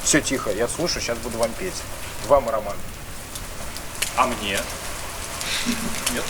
Все тихо, я слушаю, сейчас буду вам петь. Вам, Роман. А мне? Нет?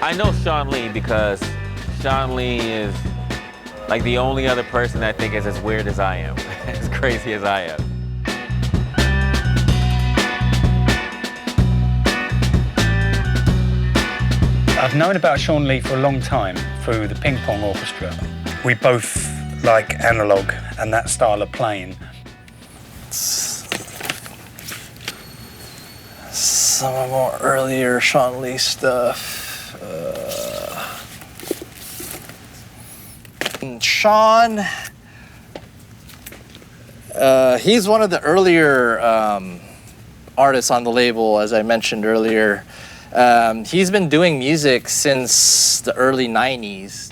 I know Shawn Li because Shawn Li is like the only other person I think is as weird as I am, as crazy as I am. I've known about Shawn Li for a long time through the ping pong orchestra. We both like analog and that style of playing. Some of more earlier Shawn Li stuff. Shawn, he's one of the earlier artists on the label, as I mentioned earlier. He's been doing music since the early 90s.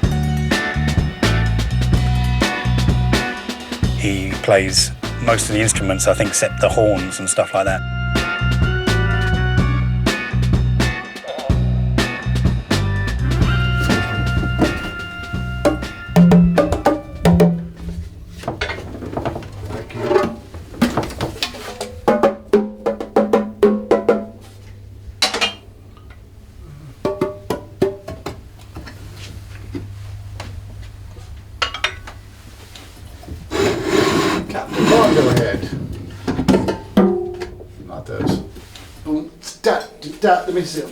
He plays most of the instruments, I think, except the horns and stuff like that. Go ahead. Not those. Boom, stat, stat, let me see.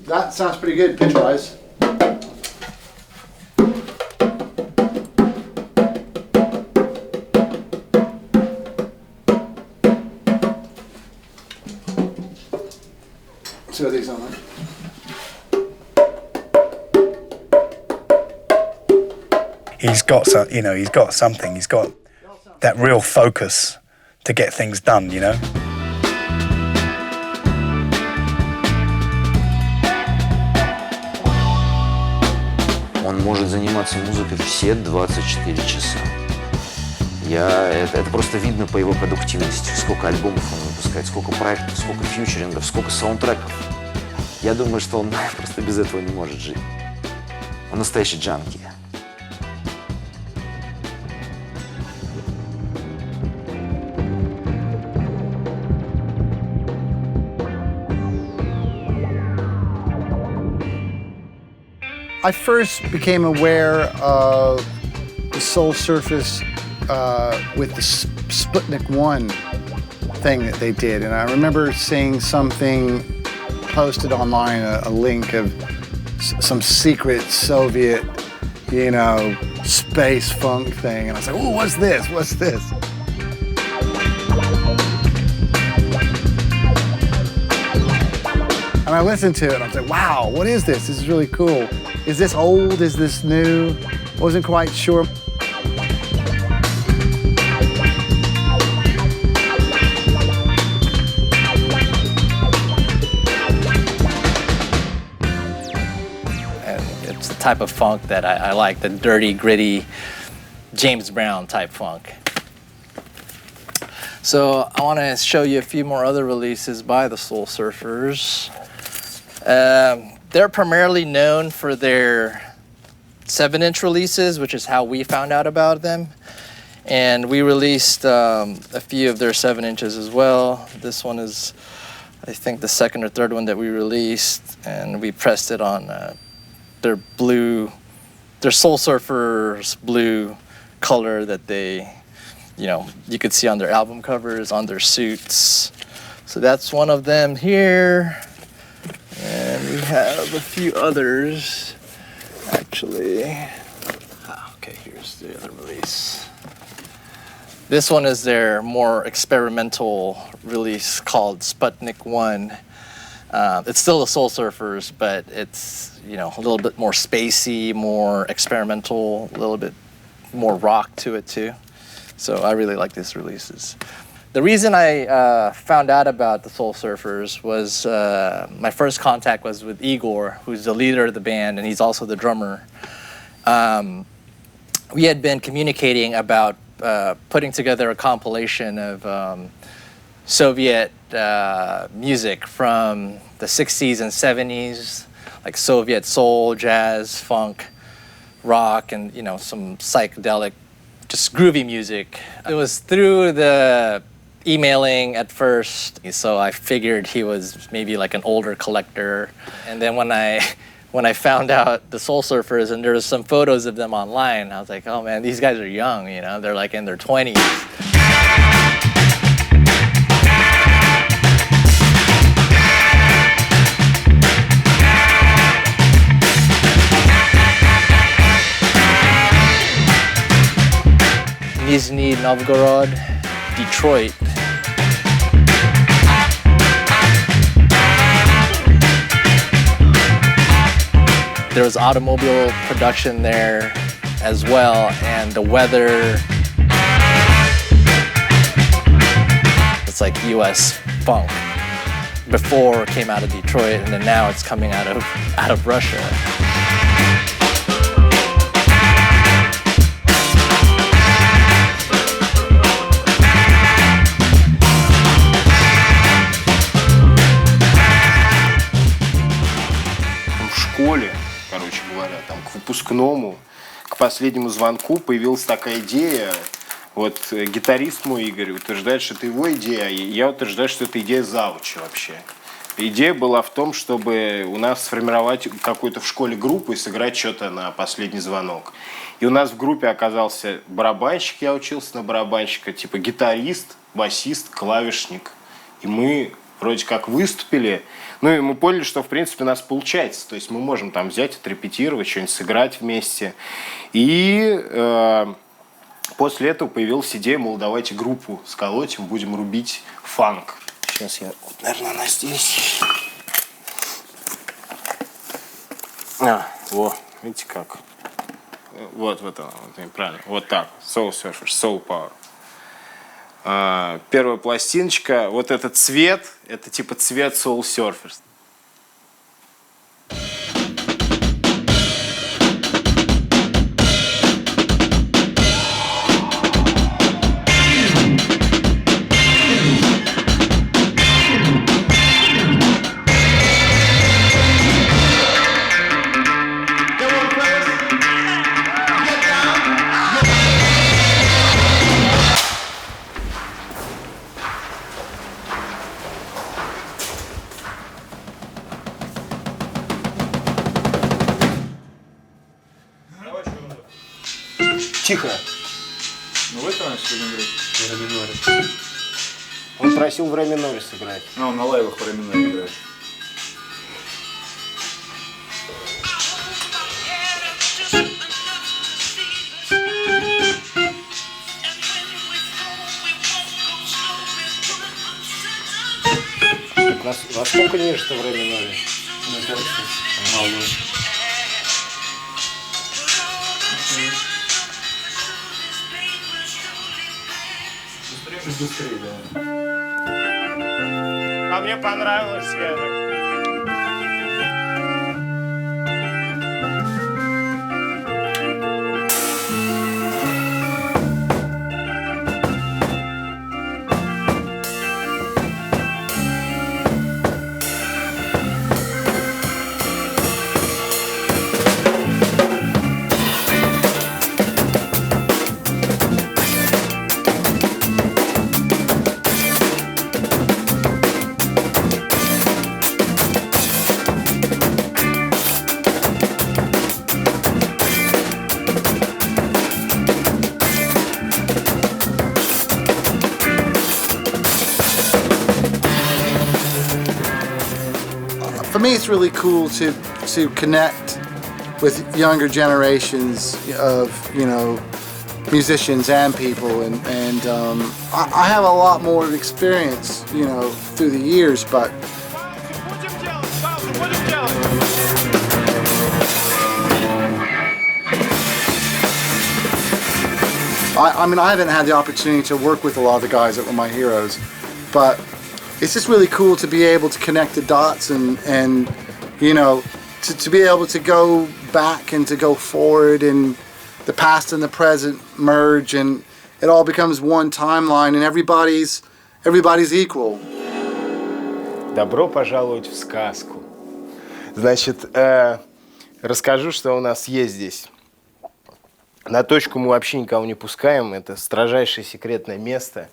That sounds pretty good pitch-wise. See what these sound like. He's got some, you know, he's got something. He's got that real focus to get things done, you know. Он может заниматься музыкой все 24 часа. Это просто видно по его продуктивности. Сколько альбомов он выпускает, сколько проектов, сколько фьючерингов, сколько саундтреков. Я думаю, что он просто без этого не может жить. Он настоящий джанки. I first became aware of the Soul Surface with the Sputnik 1 thing that they did. And I remember seeing something posted online, a link of some secret Soviet, you know, space funk thing. And I was like, oh, what's this? What's this? And I listened to it and I was like, wow, what is this? This is really cool. Is this old? Is this new? Wasn't quite sure. And it's the type of funk that I like, the dirty, gritty, James Brown type funk. So I want to show you a few more other releases by the Soul Surfers. They're primarily known for their 7-inch releases, which is how we found out about them. And we released a few of their 7 inches as well. This one is, I think, the second or third one that we released, and we pressed it on their blue, their Soul Surfers blue color that they you could see on their album covers, on their suits. So that's one of them here. And we have a few others, actually. Okay, here's the other release. This one is their more experimental release called Sputnik 1. It's still the Soul Surfers, but it's, a little bit more spacey, more experimental, a little bit more rock to it too. So I really like these releases. The reason I found out about the Soul Surfers was my first contact was with Igor, who's the leader of the band, and he's also the drummer. We had been communicating about putting together a compilation of Soviet music from the 60s and 70s, like Soviet soul, jazz, funk, rock, and some psychedelic, just groovy music. It was through the emailing at first, so I figured he was maybe like an older collector. And then when I found out the Soul Surfers and there was some photos of them online, I was like, oh man, these guys are young, they're like in their 20s. Nizhny Novgorod, Detroit. There was automobile production there as well, and the weather. It's like US funk. Before it came out of Detroit, and then now it's coming out of Russia. Школе, короче говоря, там к выпускному, к последнему звонку появилась такая идея. Вот гитарист мой Игорь утверждает, что это его идея, и я утверждаю, что это идея завуча вообще. Идея была в том, чтобы у нас сформировать какую-то в школе группу и сыграть что-то на последний звонок. И у нас в группе оказался барабанщик, я учился на барабанщика, типа гитарист, басист, клавишник. И мы вроде как выступили, и мы поняли, что в принципе у нас получается. То есть мы можем там взять, отрепетировать, что-нибудь сыграть вместе. И после этого появилась идея, мол, давайте группу сколотим, будем рубить фанк. Сейчас я, наверное, она здесь. Видите как? Вот она, правильно. Вот так. Soul Surfers, Soul Power. Первая пластиночка. Вот этот цвет, это типа цвет Soul Surfers. Тихо. Ну в этом сегодня играть? В ре миноре. Он просил в ре миноре сыграть. Он на лайвах в ре миноре играет. Насколько ниже-то в ре миноре? Мне кажется, мало. Быстрее, да. А мне понравилось, Яна. me, it's really cool to connect with younger generations of, you know, musicians and people, and I have a lot more experience, you know, through the years, but I mean, I haven't had the opportunity to work with a lot of the guys that were my heroes, but it's just really cool to be able to connect the dots and you know, to be able to go back and to go forward, and the past and the present merge, and it all becomes one timeline, and everybody's equal. Добро пожаловать в сказку. Значит, расскажу, что у нас есть здесь. На точку мы вообще никого не пускаем, это строжайшее секретное место.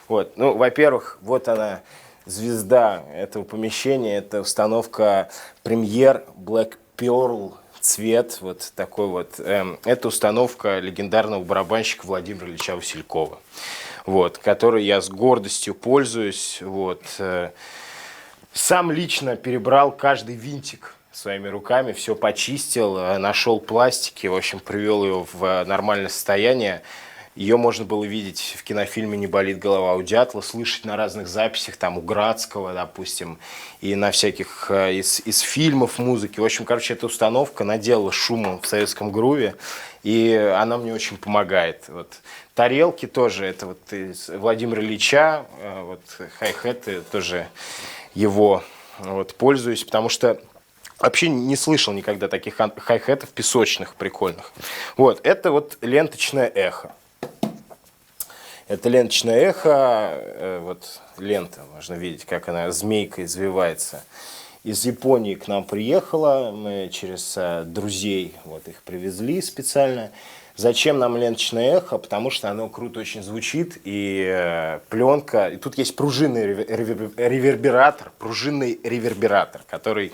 Вот. Ну, во-первых, вот она, звезда этого помещения, это установка премьер Black Pearl цвет, вот такой вот. Это установка легендарного барабанщика Владимира Ильича Василькова, вот, которой я с гордостью пользуюсь. Вот. Сам лично перебрал каждый винтик своими руками, все почистил, нашел пластики, в общем, привел ее в нормальное состояние. Ее можно было видеть в кинофильме «Не болит голова у дятла», слышать на разных записях, там, у Градского, допустим, и на всяких из фильмов музыки. В общем, короче, эта установка наделала шуму в советском груве, и она мне очень помогает. Вот. Тарелки тоже, это вот из Владимира Ильича, вот, хай-хеты тоже его, вот, пользуюсь, потому что вообще не слышал никогда таких хай-хетов песочных, прикольных. Вот, это вот ленточное эхо. Это ленточное эхо, вот лента, можно видеть, как она змейкой извивается. Из Японии к нам приехала, мы через друзей вот их привезли специально. Зачем нам ленточное эхо? Потому что оно круто очень звучит, и пленка, и тут есть пружинный ревербератор, который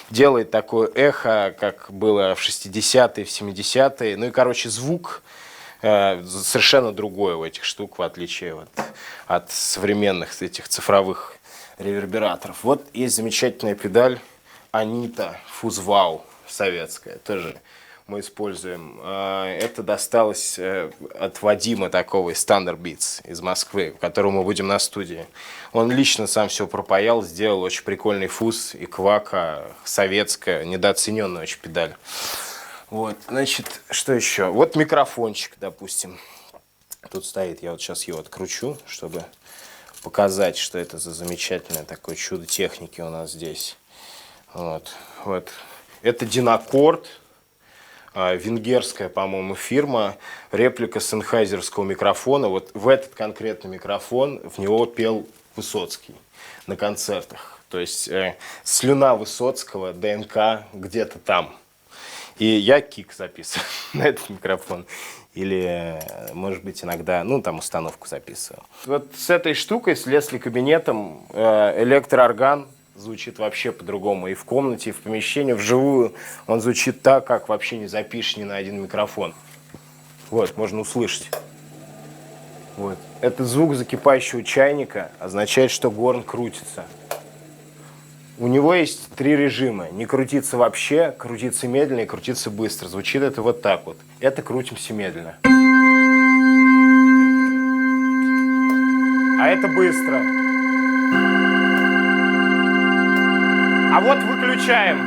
делает такое эхо, как было в 60-е, в 70-е. Ну и, короче, звук совершенно другой у этих штук, в отличие вот от современных этих цифровых ревербераторов. Вот есть замечательная педаль Анита Фузвау советская, тоже мы используем. Это досталось от Вадима такого из Standard Beats из Москвы, которого мы будем на студии. Он лично сам все пропаял, сделал очень прикольный фуз и квака, советская, недооцененная очень педаль. Вот, значит, что еще? Вот микрофончик, допустим. Тут стоит, я вот сейчас его откручу, чтобы показать, что это за замечательное такое чудо техники у нас здесь. Вот, вот. Это Динакорд, венгерская, по-моему, фирма, реплика сенхайзерского микрофона. Вот в этот конкретный микрофон в него пел Высоцкий на концертах. То есть слюна Высоцкого, ДНК где-то там. И я кик записываю на этот микрофон. Или, может быть, иногда, ну, там установку записываю. Вот с этой штукой, с Лесли-кабинетом, электроорган звучит вообще по-другому. И в комнате, и в помещении, вживую он звучит так, как вообще не запишешь ни на один микрофон. Вот, можно услышать. Вот. Это звук закипающего чайника, означает, что горн крутится. У него есть 3 режима. Не крутиться вообще, крутиться медленно и крутиться быстро. Звучит это вот так вот. Это крутимся медленно. А это быстро. А вот выключаем.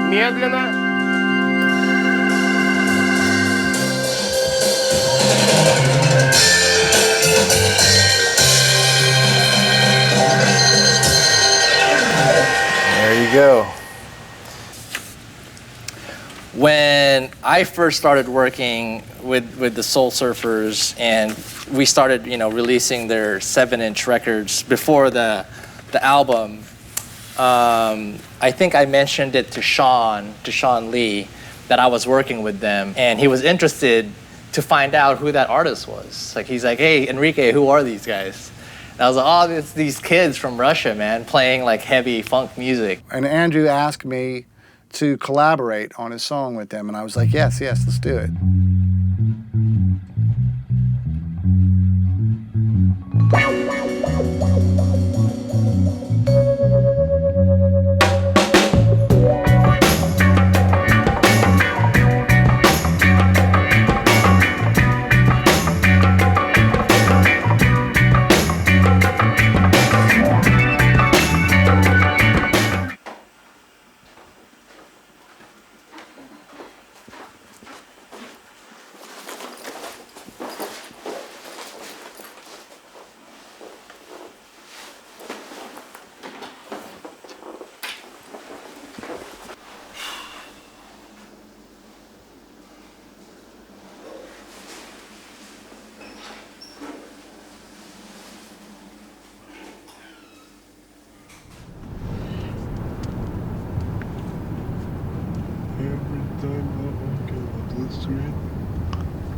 Медленно. There you go. When I first started working with the Soul Surfers, and we started, you know, releasing their 7-inch records before the album, I think I mentioned it to Shawn Li, that I was working with them, and he was interested to find out who that artist was. Like, he's like, "Hey, Enrique, who are these guys?" And I was like, "Oh, it's these kids from Russia, man, playing like heavy funk music." And Andrew asked me to collaborate on his song with them, and I was like, yes, let's do it.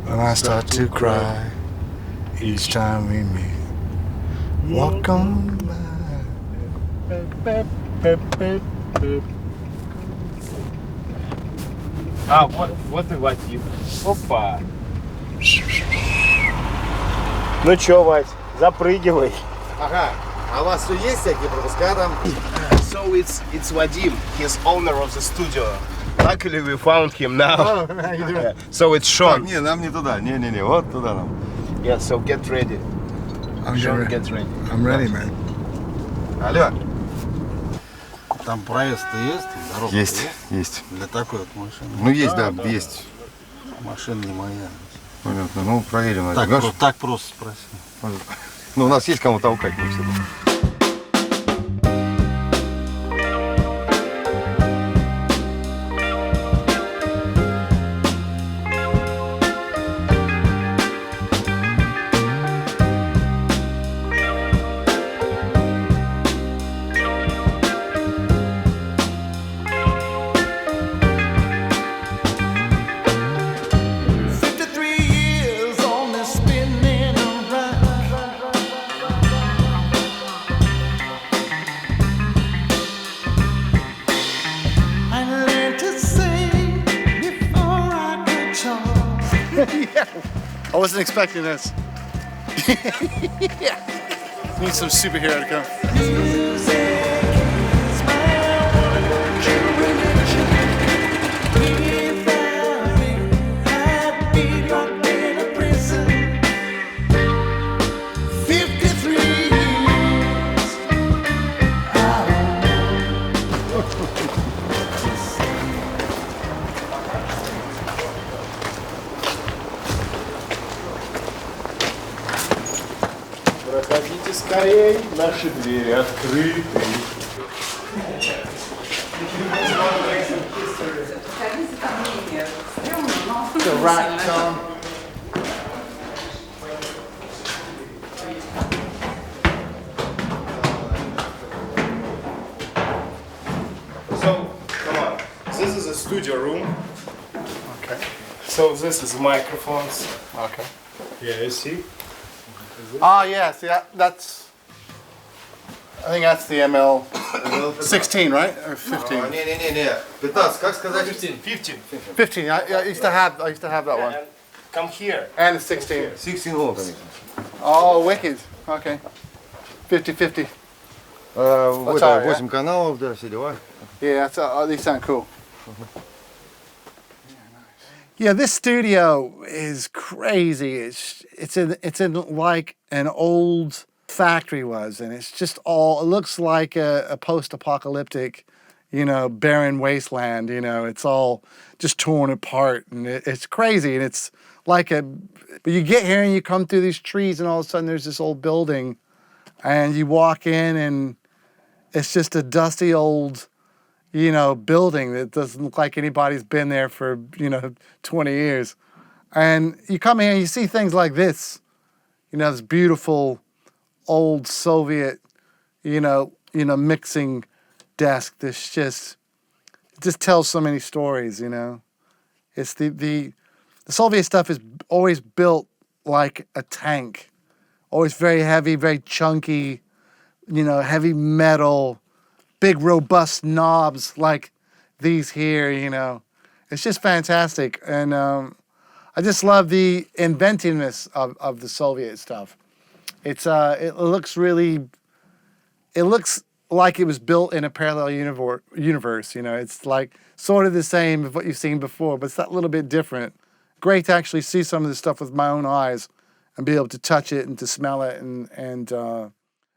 And I start to cry each time we meet. Walk on by. А, вот и Вадим. Опа. Ну чё, Вать, запрыгивай. Ага. А у вас все есть всякие пропуска там? So it's Vadim, he's owner of the studio. Luckily we found him now. Yeah. So it's Shawn. Не, нам не туда. Не, вот туда нам. Yeah, so get ready. Shawn, get ready. I'm ready, man. Алло. Там проезд-то есть? Дорога Есть. для такой вот машины. Ну есть, да, есть. Машина не моя. Понятно. Ну, проверим. Так просто спроси. Ну, у нас есть кому толкать, мы все. I wasn't expecting this. Yeah. Need some superhero to come. Проходите скорей, наши двери открыты. So, come on. This is a studio room. Okay. So this is microphones. Okay. Yeah, you see? Ah, yes. Yeah, that's. I think that's the ML 16, right? Or 15? Не. 15, как сказать? 15. 15. I used to have that one. And come here. And the 16. 16 вон, конечно. Oh, wicked. Okay. 50-50. Вот, all right, 8 каналов, да, все дела. Yeah, these sound cool. Yeah, this studio is crazy. It's in like an old factory was, and it's just all. It looks like a post-apocalyptic, barren wasteland. It's all just torn apart, and it's crazy. And it's like but you get here and you come through these trees, and all of a sudden there's this old building, and you walk in, and it's just a dusty old, building that doesn't look like anybody's been there for, 20 years. And you come here and you see things like this, this beautiful old Soviet, mixing desk. This just tells so many stories, It's the Soviet stuff is always built like a tank, always very heavy, very chunky, heavy metal, big robust knobs like these here, It's just fantastic. And I just love the inventiveness of the Soviet stuff. It looks like it was built in a parallel universe, It's like sort of the same as what you've seen before, but it's that little bit different. Great to actually see some of this stuff with my own eyes and be able to touch it and to smell it, and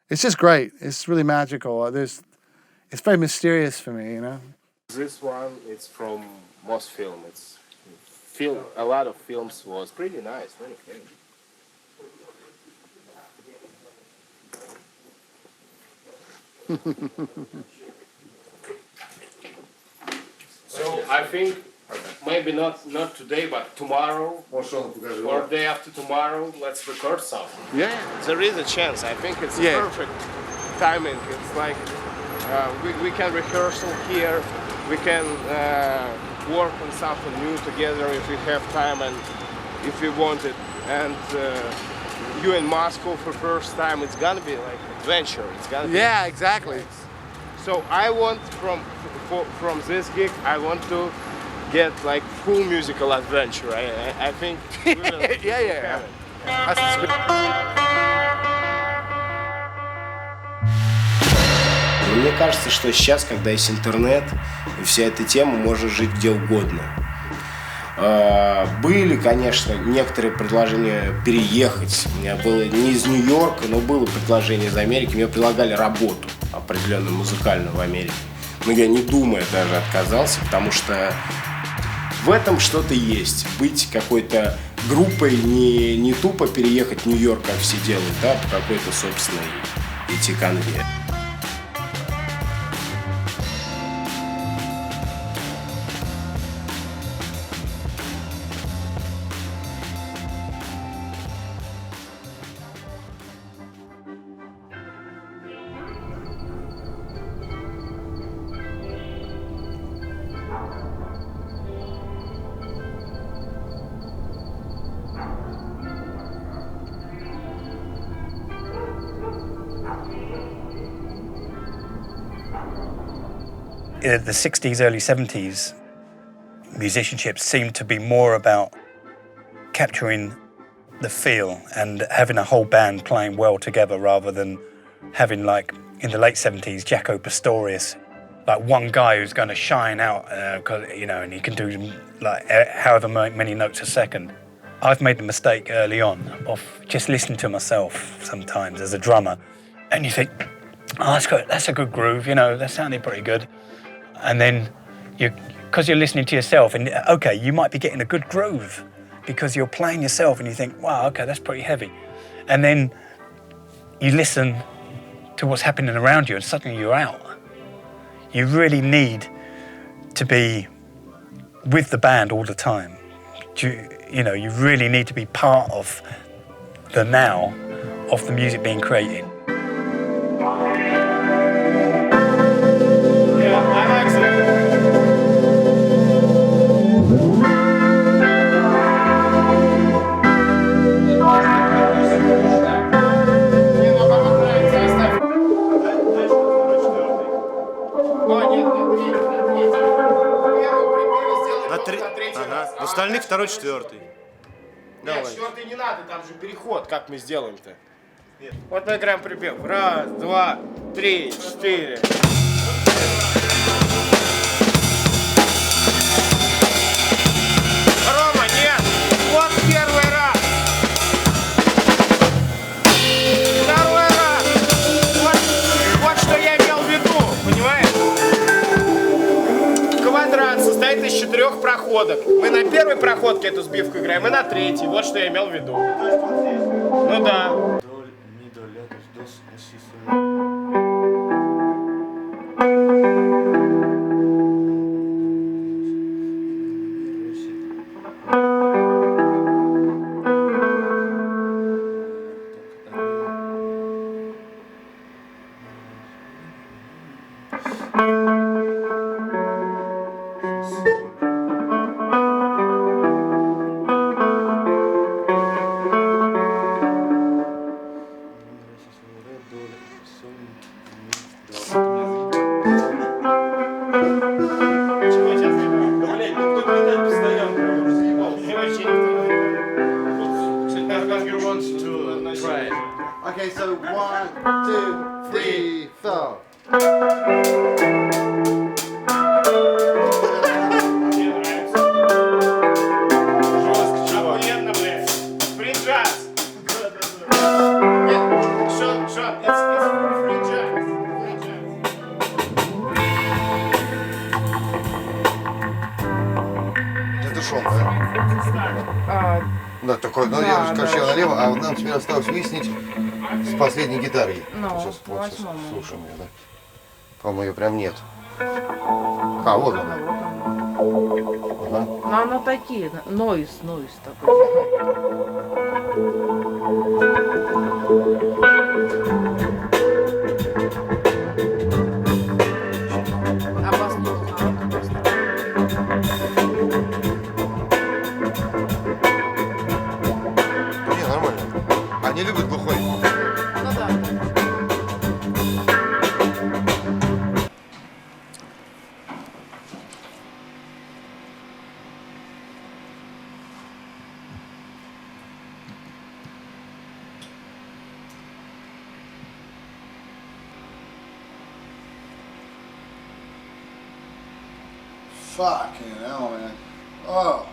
it's just great. It's really magical. It's very mysterious for me, This one is from Mosfilm. It's a lot of films was pretty nice, really clean. So I think maybe not today, but tomorrow or day after tomorrow, let's record something. Yeah. There is a chance. I think it's Yeah. perfect timing. It's like we can rehearsal here. We work on something new together if we have time and if we want it. And you in Moscow for first time, it's gonna be like adventure. It's gonna be. Yeah, exactly. So I want from this gig, I want to get like full musical adventure. I think. We will Yeah. have it. That's good. Мне кажется, что сейчас, когда есть интернет и вся эта тема, можно жить где угодно. Были, конечно, некоторые предложения переехать. У меня было не из Нью-Йорка, но было предложение из Америки. Мне предлагали работу определенную музыкальную в Америке. Но я, не думая, даже отказался, потому что в этом что-то есть. Быть какой-то группой, не тупо переехать в Нью-Йорк, как все делают, да, по какой-то собственной идти конве. In the 60s, early 70s, musicianship seemed to be more about capturing the feel and having a whole band playing well together rather than having, like, in the late 70s, Jaco Pastorius, like one guy who's going to shine out, you know, and he can do, like, however many notes a second. I've made the mistake early on of just listening to myself sometimes as a drummer, and you think, oh, that's a good groove, you know, that sounded pretty good. And then, because you're listening to yourself, and okay, you might be getting a good groove because you're playing yourself and you think, wow, okay, that's pretty heavy. And then you listen to what's happening around you and suddenly you're out. You really need to be with the band all the time. You know, you really need to be part of the now of the music being created. В остальных второй, четвертый. Нет, четвертый не надо, там же переход. Как мы сделаем-то? Вот мы играем припев. Раз, два, три, четыре. Рома, нет! Вот первый раз! Второй раз! Вот что я имел в виду, понимаешь? Квадрат состоит из 4 проходок. Мы на первой проходке эту сбивку играем, и на третьей. Вот что я имел в виду. Ну да. Okay, so 1, 2, 3, 4. Охуенно, блядь. Free jazz. Шон, it's free jazz. Это Шон, да? Да, такой, ну я же скачал налево, а нам теперь осталось выяснить с последней гитарой. Сейчас вот слушаем ее, да? По-моему, ее прям нет. А, вот она. Ага. Ну, она такие, нойз такой. А послушай, Fucking hell, man. Oh.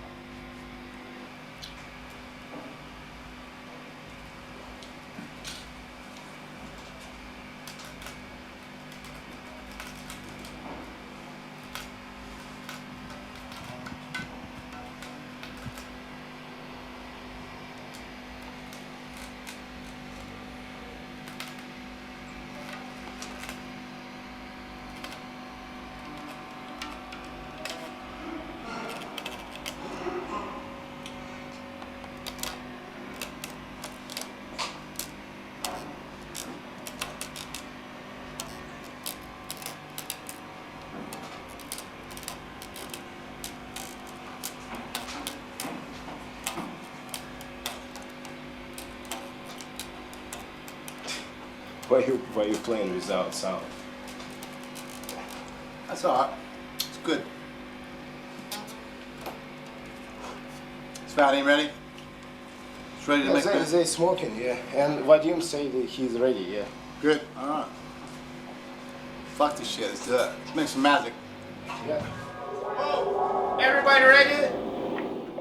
Why you playing without sound? That's all right. It's good. Is Vadim ready? It's ready to make it. They smoking, yeah. And Vadim say that he's ready, yeah. Good. All right. Fuck this shit. Let's do it. Let's make some magic. Yeah. Oh, everybody ready?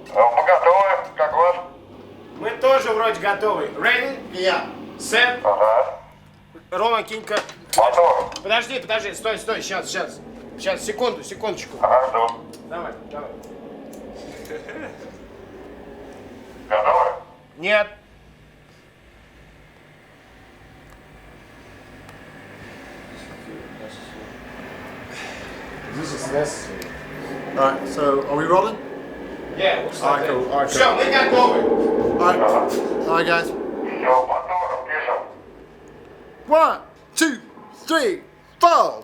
Мы готовы. Как у вас? Мы тоже вроде готовы. Ready? Yeah. Set. Ага. Рома, кинь-ка. Мотор. Подожди, стой, сейчас. Сейчас, секундочку. Ага, жду. Давай. Готовы? Нет. This is necessary. All right. So, are we rolling? Yeah, looks All like right, that. cool. All right, Все, мы готовы. All right. All right, guys. Все, мотором пишем. 1, 2, 3, 4.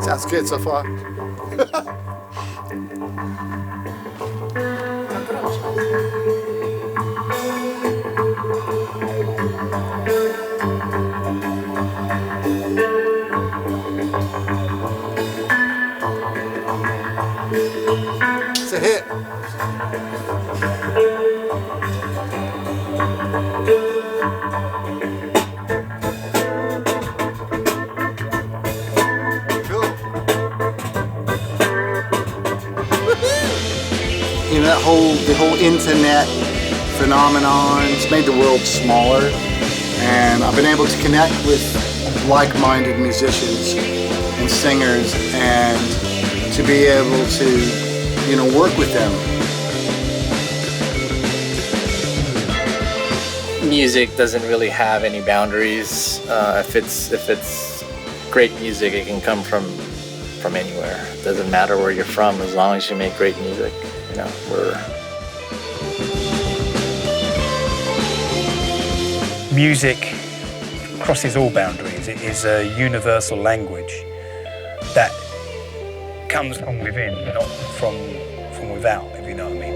Sounds good so far. It's a hit. You know, the whole internet phenomenon, it's made the world smaller, and I've been able to connect with like-minded musicians and singers, and to be able to, you know, work with them. Music doesn't really have any boundaries. If it's great music, it can come from anywhere. It doesn't matter where you're from, as long as you make great music. You know, music crosses all boundaries. It is a universal language that comes from within, not from without, if you know what I mean.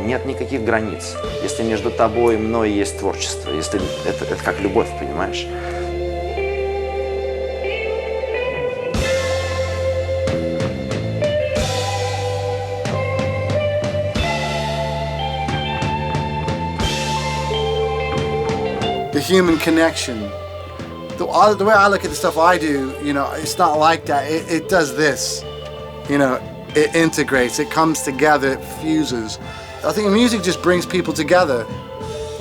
Нет никаких границ. Если между тобой и мной есть творчество, если это как любовь, понимаешь? The human connection. The way I look at the stuff I do, you know, it's not like that. It does this, you know, it integrates, it comes together, it fuses. I think music just brings people together.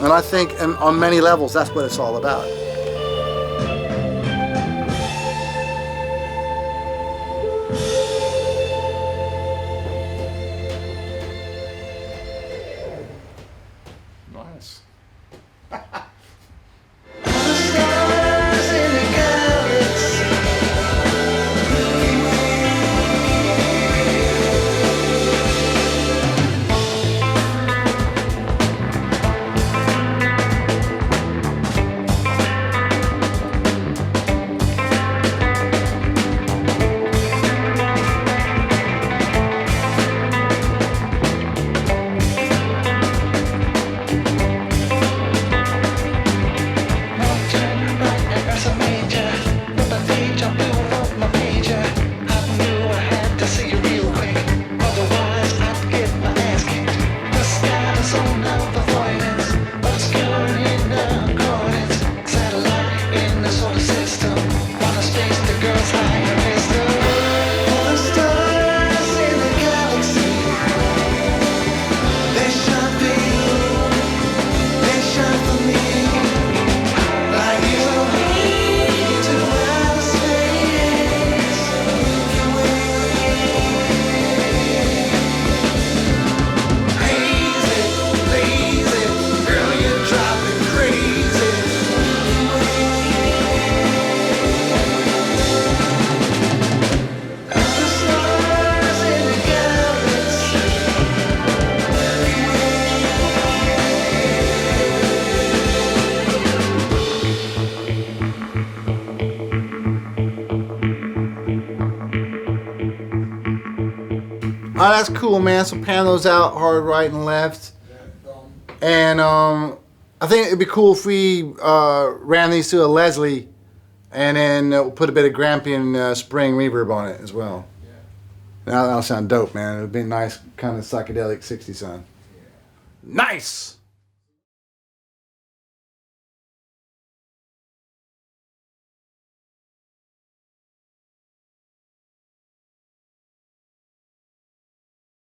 And I think on many levels, that's what it's all about. Nice. Oh, that's cool, man. So pan those out hard, right and left. And I think it'd be cool if we ran these through a Leslie and then we'll put a bit of Grampian spring reverb on it as well. That'll sound dope, man. It'll be a nice kind of psychedelic 60s sound. Nice!